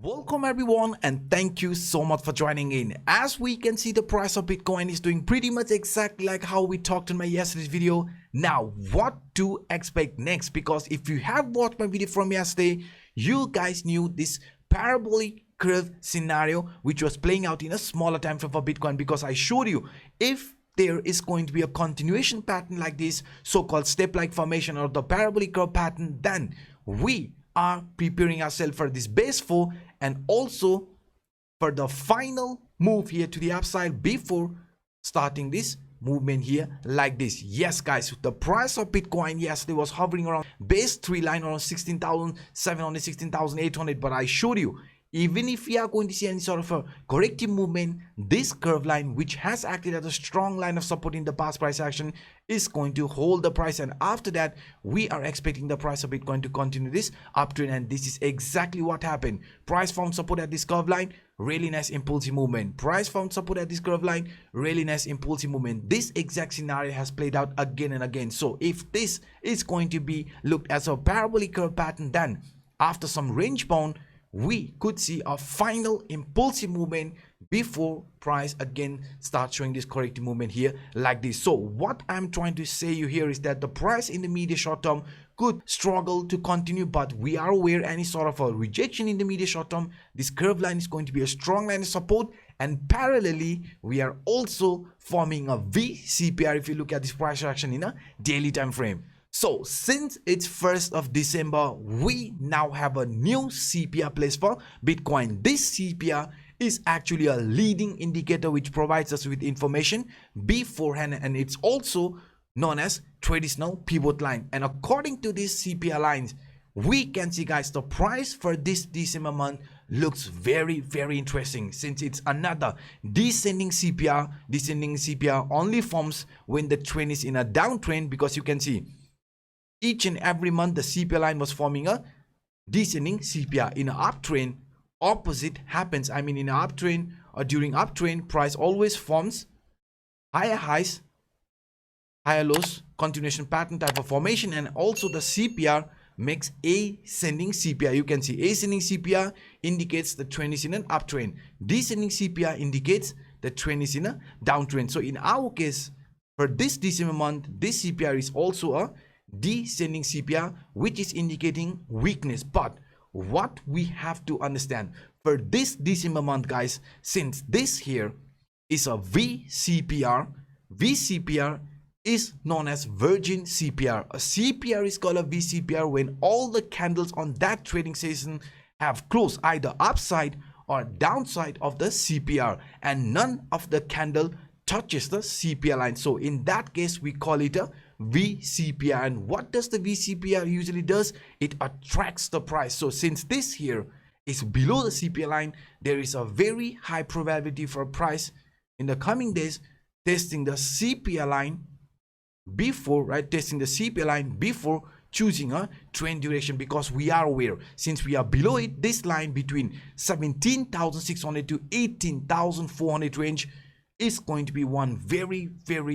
Welcome everyone, and thank you so much for joining in. As we can see, the price of Bitcoin is doing pretty much exactly like how we talked in my yesterday's video. Now what to expect next? Because if you have watched my video from yesterday, you guys knew this parabolic curve scenario which was playing out in a smaller time frame for Bitcoin, because I showed you if there is going to be a continuation pattern like this so-called step-like formation or the parabolic curve pattern, then we are preparing ourselves for this base 4 and also for the final move here to the upside before starting this movement here like this. Yes guys, the price of Bitcoin yesterday was hovering around base 3 line around 16,700 16,800, but I showed you even if we are going to see any sort of a corrective movement, this curve line which has acted as a strong line of support in the past price action is going to hold the price, and after that we are expecting the price of Bitcoin to continue this uptrend, and this is exactly what happened. Price found support at this curve line, really nice impulsive movement. Price found support at this curve line, really nice impulsive movement. This exact scenario has played out again and again. So if this is going to be looked as a parabolic curve pattern, then after some range bound we could see a final impulsive movement before price again starts showing this corrective movement here like this. So what I'm trying to say you here is that the price in the medium short term could struggle to continue, but we are aware any sort of a rejection in the medium short term, this curve line is going to be a strong line of support, and parallelly we are also forming a VCPR if you look at this price action in a daily time frame. So since it's 1st of December, we now have a new CPR place for Bitcoin. This CPR is actually a leading indicator which provides us with information beforehand, and it's also known as traditional pivot line. And according to these CPR lines, we can see guys, the price for this December month looks very interesting, since it's another descending CPR. Descending CPR only forms when the trend is in a downtrend, because you can see each and every month the CPR line was forming a descending CPR. In an uptrend, opposite happens. I mean, in an uptrend or during uptrend, price always forms higher highs, higher lows, continuation pattern type of formation, and also the CPR makes ascending CPR. You can see ascending CPR indicates the trend is in an uptrend. Descending CPR indicates the trend is in a downtrend. So in our case, for this December month, this CPR is also a descending CPR, which is indicating weakness. But what we have to understand for this December month guys, since this here is a VCPR, VCPR is known as virgin CPR. A CPR is called a VCPR when all the candles on that trading session have closed either upside or downside of the CPR, and none of the candle touches the CPR line. So in that case we call it a VCPR. And what does the VCPR usually does? It attracts the price. So since this here is below the CPR line, there is a very high probability for price in the coming days testing the CPR line before, right, testing the CPR line before choosing a trend duration, because we are aware since we are below it, this line between 17,600 to 18,400 range is going to be one very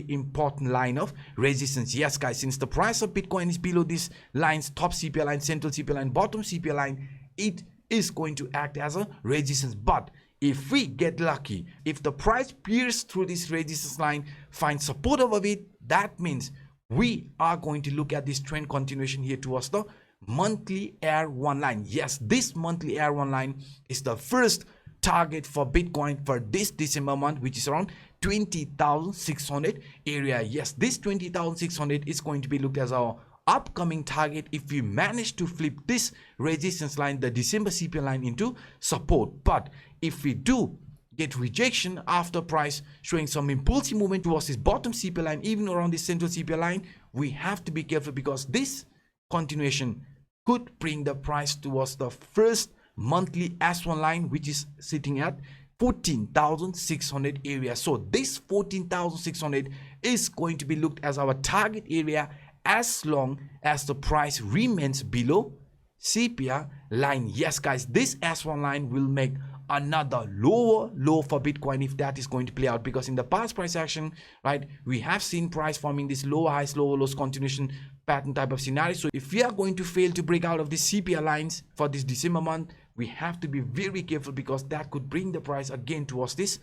important line of resistance. Yes guys, since the price of Bitcoin is below these lines, top CPR line, central CPR line, bottom CPR line, it is going to act as a resistance. But if we get lucky, if the price pierces through this resistance line, finds support above it, that means we are going to look at this trend continuation here towards the monthly R1 line. Yes, this monthly R1 line is the first target for Bitcoin for this December month, which is around 20,600 area. Yes, this 20,600 is going to be looked as our upcoming target if we manage to flip this resistance line, the December CPR line, into support. But if we do get rejection after price showing some impulsive movement towards this bottom CPR line, even around this central CPR line, we have to be careful, because this continuation could bring the price towards the first monthly S1 line, which is sitting at 14,600 area. So this 14,600 is going to be looked as our target area as long as the price remains below CPR line. Yes guys, this S1 line will make another lower low for Bitcoin if that is going to play out, because in the past price action, right, we have seen price forming this lower highs lower lows continuation pattern type of scenario. So if we are going to fail to break out of the CPR lines for this December month, we have to be very careful because that could bring the price again towards this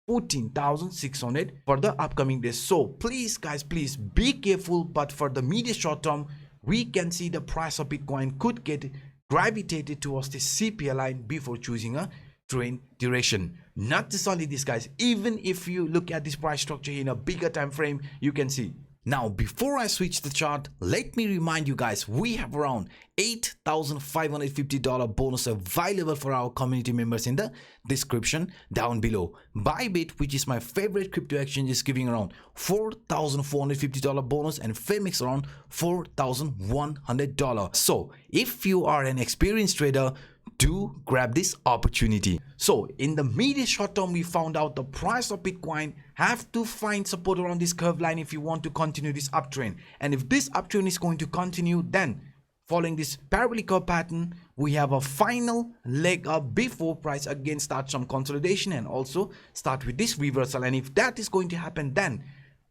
14,600 for the upcoming days. So please guys, please be careful. But for the medium short term, we can see the price of Bitcoin could get gravitated towards the CPI line before choosing a trend duration. Not just only this guys, even if you look at this price structure in a bigger time frame, you can see. Now before I switch the chart, let me remind you guys, we have around $8,550 bonus available for our community members in the description down below. Bybit, which is my favorite crypto exchange, is giving around $4,450 bonus, and Phemex around $4,100. So if you are an experienced trader, do grab this opportunity. So in the medium short term, we found out the price of Bitcoin have to find support around this curve line if you want to continue this uptrend. And if this uptrend is going to continue, then following this parabolic curve pattern, we have a final leg up before price again starts some consolidation and also start with this reversal. And if that is going to happen, then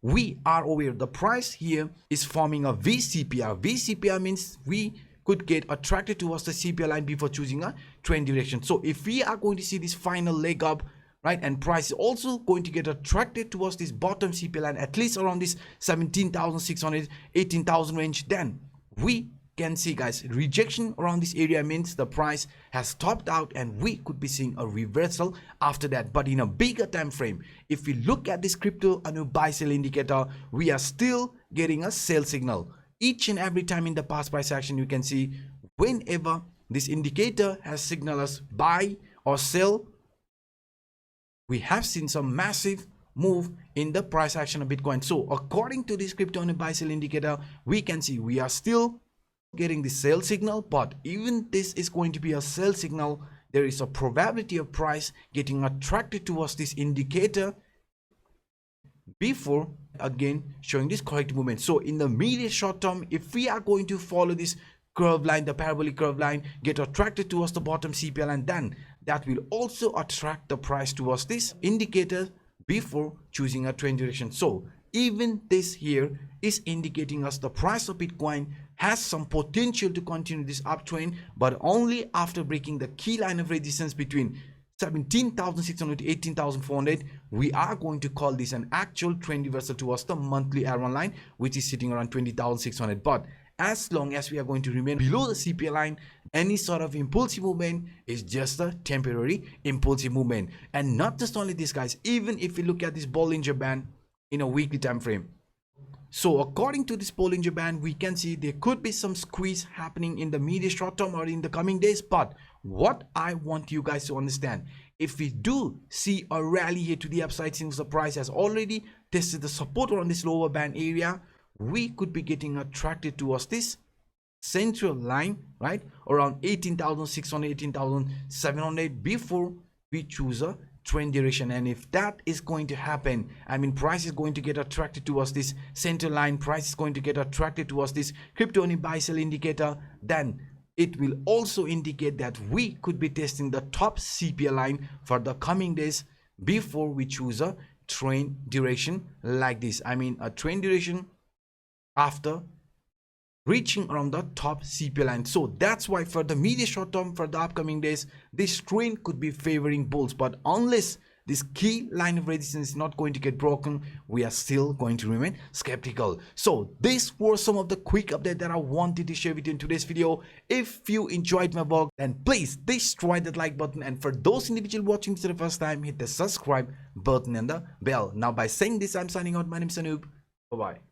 we are aware the price here is forming a VCPR. VCPR means we could get attracted towards the CPI line before choosing a trend direction. So if we are going to see this final leg up, right, and price is also going to get attracted towards this bottom CPI line, at least around this 17,600, 18,000 range, then we can see guys, rejection around this area means the price has topped out and we could be seeing a reversal after that. But in a bigger time frame, if we look at this crypto Anup buy sell indicator, we are still getting a sell signal. Each and every time in the past price action, you can see whenever this indicator has signaled us buy or sell, we have seen some massive move in the price action of Bitcoin. So according to this crypto on a buy sell indicator, we can see we are still getting the sell signal. But even this is going to be a sell signal, there is a probability of price getting attracted towards this indicator before again showing this correct movement. So in the medium short term, if we are going to follow this curve line, the parabolic curve line, get attracted towards the bottom CPI line, then that will also attract the price towards this indicator before choosing a trend direction. So even this here is indicating us the price of Bitcoin has some potential to continue this uptrend, but only after breaking the key line of resistance between 17,600 to 18,400. We are going to call this an actual trend reversal towards the monthly elrond line, which is sitting around 20,600. But as long as we are going to remain below the CPI line, any sort of impulsive movement is just a temporary impulsive movement. And not just only this guys, even if we look at this Bollinger Band in a weekly time frame, so according to this Bollinger Band, we can see there could be some squeeze happening in the medium short term or in the coming days. But what I want you guys to understand, if we do see a rally here to the upside, since the price has already tested the support around this lower band area, we could be getting attracted towards this central line, right, around 18,600, 18,700 before we choose a trend direction. And if that is going to happen, I mean, price is going to get attracted towards this center line, price is going to get attracted towards this crypto only buy sell indicator, then it will also indicate that we could be testing the top CPI line for the coming days before we choose a trend direction like this. I mean, a trend direction after reaching around the top CPI line. So that's why for the medium short term, for the upcoming days, this trend could be favoring bulls. But unless this key line of resistance is not going to get broken, we are still going to remain skeptical. So these were some of the quick updates that I wanted to share with you in today's video. If you enjoyed my work, then please destroy that like button, and for those individuals watching this for the first time, hit the subscribe button and the bell. Now by saying this, I'm signing out. My name is Anup. Bye bye.